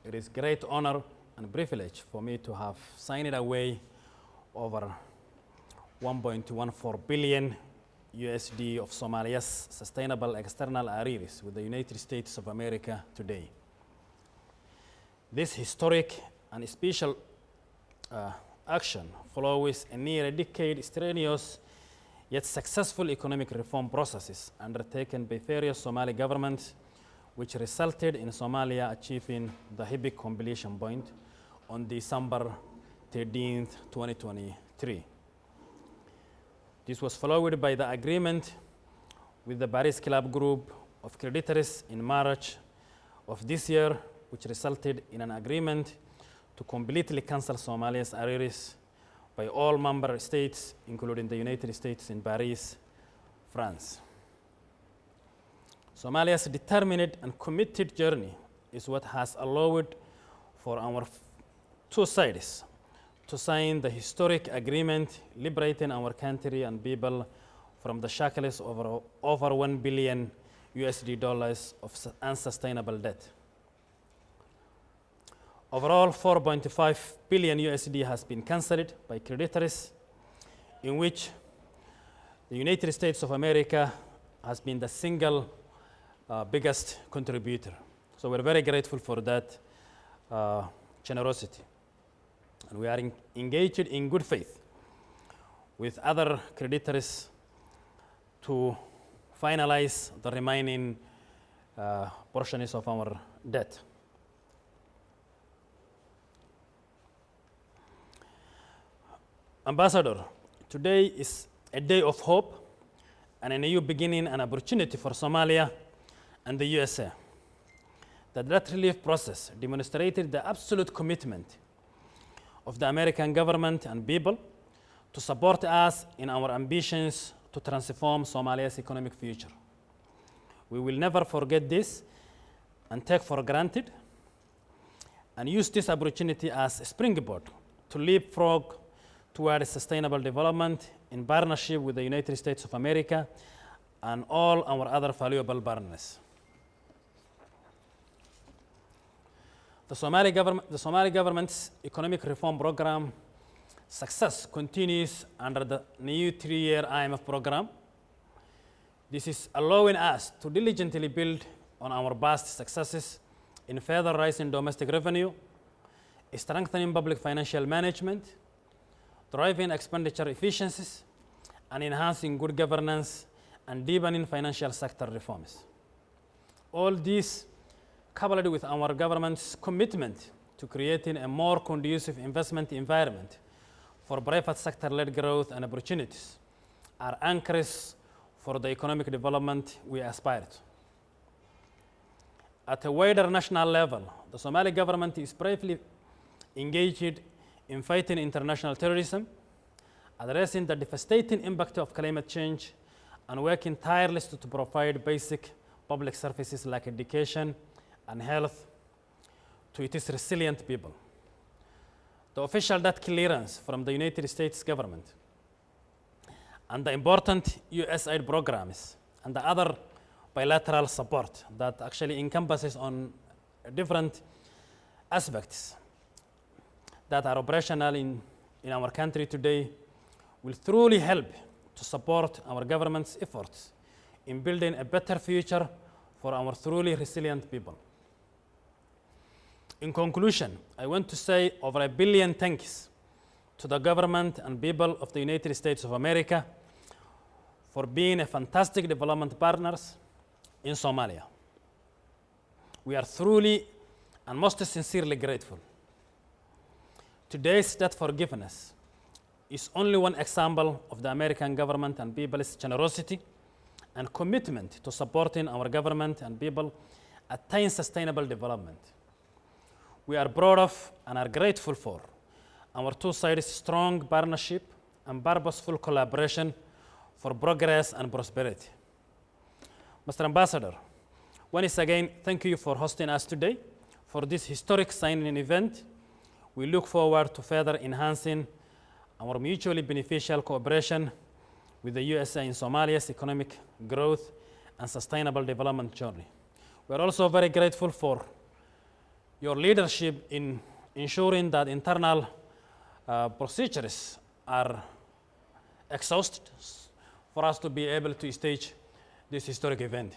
it is great honor and privilege for me to have signed away over 1.14 billion USD of Somalia's sustainable external arrears with the United States of America today. This historic and special action follows a near a decade strenuous yet successful economic reform processes undertaken by various Somali governments, which resulted in Somalia achieving the epic completion point on December 13, 2023. This was followed by the agreement with the Paris Club Group of creditors in March of this year, which resulted in an agreement to completely cancel Somalia's arrears by all member states, including the United States in Paris, France. Somalia's determined and committed journey is what has allowed for our two sides to sign the historic agreement liberating our country and people from the shackles of over $1 billion of unsustainable debt. Overall, 4.5 billion USD has been cancelled by creditors, in which the United States of America has been the single biggest contributor. So we're very grateful for that generosity. And we are engaged in good faith with other creditors to finalize the remaining portions of our debt. Ambassador, today is a day of hope and a new beginning and opportunity for Somalia and the USA. The debt relief process demonstrated the absolute commitment of the American government and people to support us in our ambitions to transform Somalia's economic future. We will never forget this and take for granted and use this opportunity as a springboard to leapfrog toward sustainable development in partnership with the United States of America and all our other valuable partners. The Somali government's economic reform program success continues under the new 3-year IMF program. This is allowing us to diligently build on our past successes in further rising domestic revenue, strengthening public financial management, driving expenditure efficiencies, and enhancing good governance and deepening financial sector reforms. All these, coupled with our government's commitment to creating a more conducive investment environment for private sector-led growth and opportunities, are anchors for the economic development we aspire to. At a wider national level, the Somali government is bravely engaged in fighting international terrorism, addressing the devastating impact of climate change, and working tirelessly to provide basic public services like education and health to its resilient people. The official debt clearance from the United States government and the important USAID programs and the other bilateral support that actually encompasses on different aspects that are operational in our country today will truly help to support our government's efforts in building a better future for our truly resilient people. In conclusion, I want to say over 1 billion thanks to the government and people of the United States of America for being a fantastic development partners in Somalia. We are truly and most sincerely grateful. Today's debt forgiveness is only one example of the American government and people's generosity and commitment to supporting our government and people attain sustainable development. We are proud of and are grateful for our two sides' strong partnership and purposeful collaboration for progress and prosperity. Mr. Ambassador, once again, thank you for hosting us today for this historic signing event. We look forward to further enhancing our mutually beneficial cooperation with the USA in Somalia's economic growth and sustainable development journey. We are also very grateful for your leadership in ensuring that internal procedures are exhausted for us to be able to stage this historic event.